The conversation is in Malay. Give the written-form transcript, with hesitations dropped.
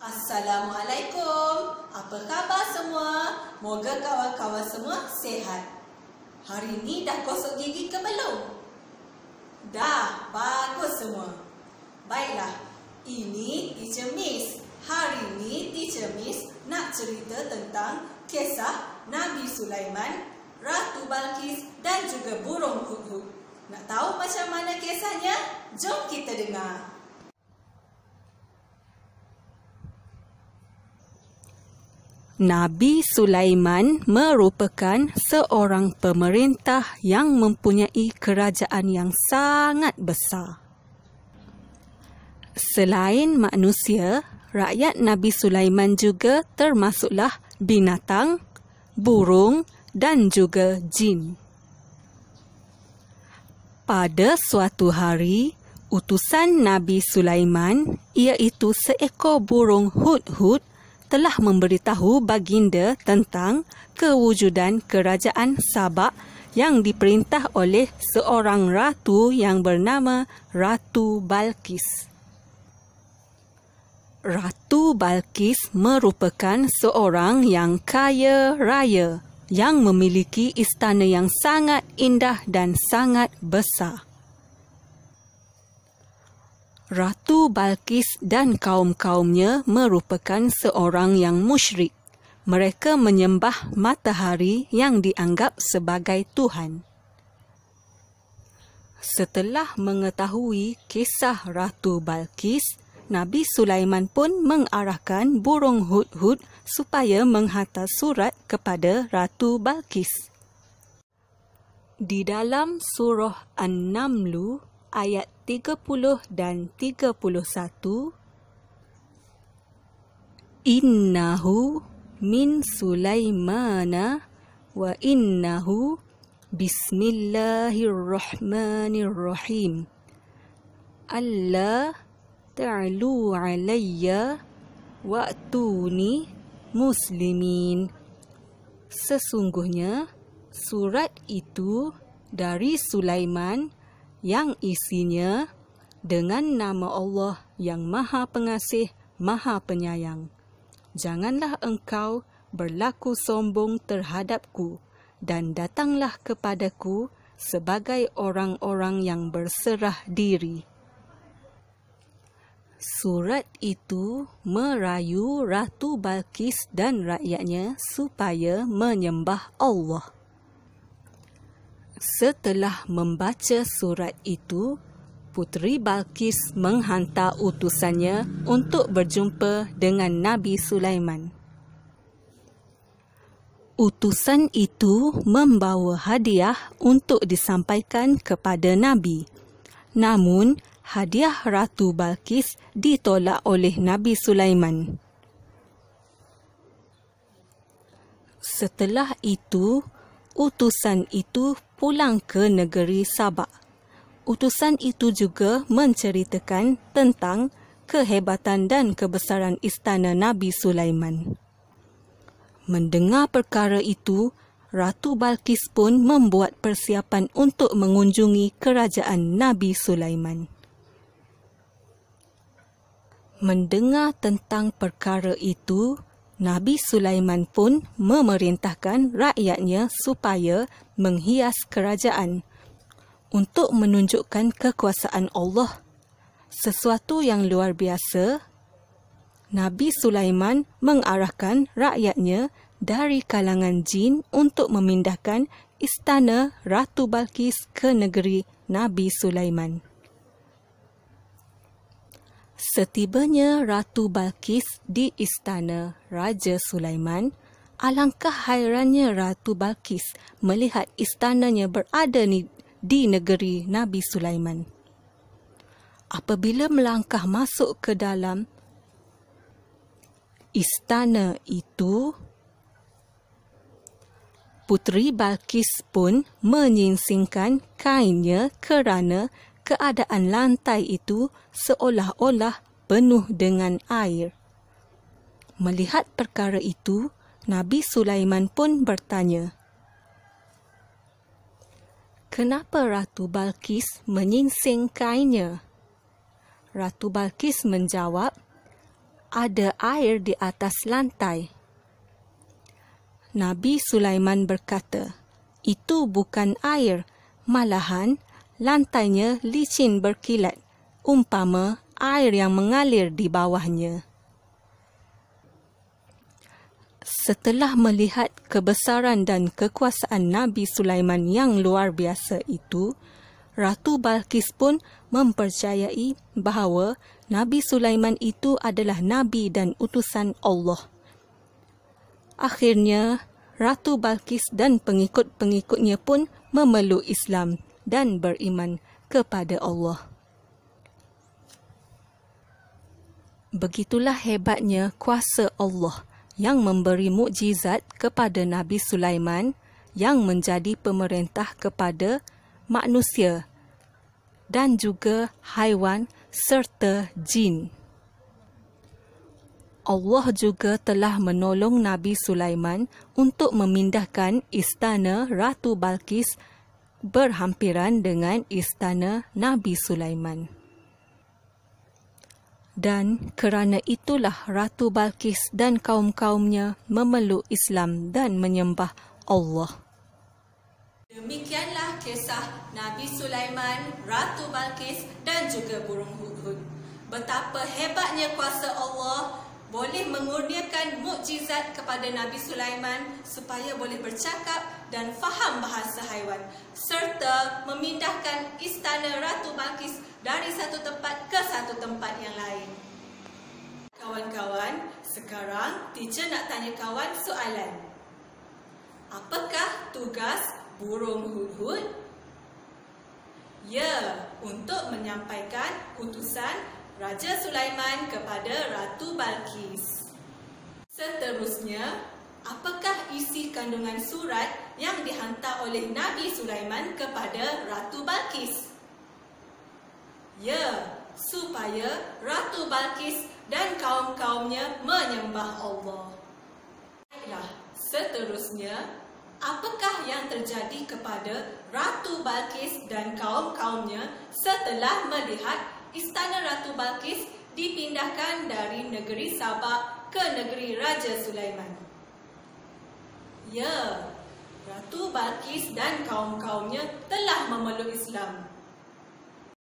Assalamualaikum. Apa khabar semua? Moga kawan-kawan semua sihat. Hari ni dah gosok gigi ke belum? Dah, bagus semua. Baiklah, ini Teacher Miss. Hari ni Teacher Miss nak cerita tentang kisah Nabi Sulaiman, Ratu Balqis dan juga burung hudhud. Nak tahu macam mana kisahnya? Jom kita dengar. Nabi Sulaiman merupakan seorang pemerintah yang mempunyai kerajaan yang sangat besar. Selain manusia, rakyat Nabi Sulaiman juga termasuklah binatang, burung dan juga jin. Pada suatu hari, utusan Nabi Sulaiman, iaitu seekor burung hudhud, telah memberitahu baginda tentang kewujudan kerajaan Sabak yang diperintah oleh seorang ratu yang bernama Ratu Balqis. Ratu Balqis merupakan seorang yang kaya raya yang memiliki istana yang sangat indah dan sangat besar. Ratu Balqis dan kaum-kaumnya merupakan seorang yang musyrik. Mereka menyembah matahari yang dianggap sebagai Tuhan. Setelah mengetahui kisah Ratu Balqis, Nabi Sulaiman pun mengarahkan burung hudhud supaya menghantar surat kepada Ratu Balqis. Di dalam surah An-Naml ayat 30 dan 31, Innahu min Sulaimana wa innahu bismillahirrahmanirrahim. Allah ta'lu alayya wa'tuni muslimin. Sesungguhnya surat itu dari Sulaiman yang isinya dengan nama Allah yang Maha Pengasih, Maha Penyayang. Janganlah engkau berlaku sombong terhadapku dan datanglah kepadaku sebagai orang-orang yang berserah diri. Surat itu merayu Ratu Balqis dan rakyatnya supaya menyembah Allah. Setelah membaca surat itu, Puteri Balqis menghantar utusannya untuk berjumpa dengan Nabi Sulaiman. Utusan itu membawa hadiah untuk disampaikan kepada Nabi. Namun, hadiah Ratu Balqis ditolak oleh Nabi Sulaiman. Setelah itu, utusan itu pulang ke negeri Sabak. Utusan itu juga menceritakan tentang kehebatan dan kebesaran istana Nabi Sulaiman. Mendengar perkara itu, Ratu Balqis pun membuat persiapan untuk mengunjungi kerajaan Nabi Sulaiman. Mendengar tentang perkara itu, Nabi Sulaiman pun memerintahkan rakyatnya supaya menghias kerajaan untuk menunjukkan kekuasaan Allah. Sesuatu yang luar biasa, Nabi Sulaiman mengarahkan rakyatnya dari kalangan jin untuk memindahkan istana Ratu Balqis ke negeri Nabi Sulaiman. Setibanya Ratu Balqis di istana Raja Sulaiman, alangkah hairannya Ratu Balqis melihat istananya berada di negeri Nabi Sulaiman. Apabila melangkah masuk ke dalam istana itu, Puteri Balqis pun menyingsingkan kainnya kerana keadaan lantai itu seolah-olah penuh dengan air. Melihat perkara itu, Nabi Sulaiman pun bertanya, "Kenapa Ratu Balqis menyingsing kainnya?" Ratu Balqis menjawab, ada air di atas lantai. Nabi Sulaiman berkata, itu bukan air, malahan lantainya licin berkilat, umpama air yang mengalir di bawahnya. Setelah melihat kebesaran dan kekuasaan Nabi Sulaiman yang luar biasa itu, Ratu Balqis pun mempercayai bahawa Nabi Sulaiman itu adalah Nabi dan utusan Allah. Akhirnya, Ratu Balqis dan pengikut-pengikutnya pun memeluk Islam dan beriman kepada Allah. Begitulah hebatnya kuasa Allah yang memberi mukjizat kepada Nabi Sulaiman yang menjadi pemerintah kepada manusia dan juga haiwan serta jin. Allah juga telah menolong Nabi Sulaiman untuk memindahkan istana Ratu Balqis berhampiran dengan istana Nabi Sulaiman. Dan kerana itulah Ratu Balqis dan kaum-kaumnya memeluk Islam dan menyembah Allah. Demikianlah kisah Nabi Sulaiman, Ratu Balqis dan juga burung hudhud. Betapa hebatnya kuasa Allah boleh mengurniakan mukjizat kepada Nabi Sulaiman supaya boleh bercakap dan faham bahasa haiwan serta memindahkan istana Ratu Balqis dari satu tempat ke satu tempat yang lain. Kawan-kawan, sekarang teacher nak tanya kawan soalan. Apakah tugas burung hudhud? Ya, untuk menyampaikan utusan Raja Sulaiman kepada Ratu Balqis. Seterusnya, apakah isi kandungan surat yang dihantar oleh Nabi Sulaiman kepada Ratu Balqis? Ya, supaya Ratu Balqis dan kaum-kaumnya menyembah Allah. Baiklah, seterusnya, apakah yang terjadi kepada Ratu Balqis dan kaum-kaumnya setelah melihat istana Ratu Balqis dipindahkan dari negeri Sabak ke negeri Raja Sulaiman? Ya, Ratu Balqis dan kaum-kaumnya telah memeluk Islam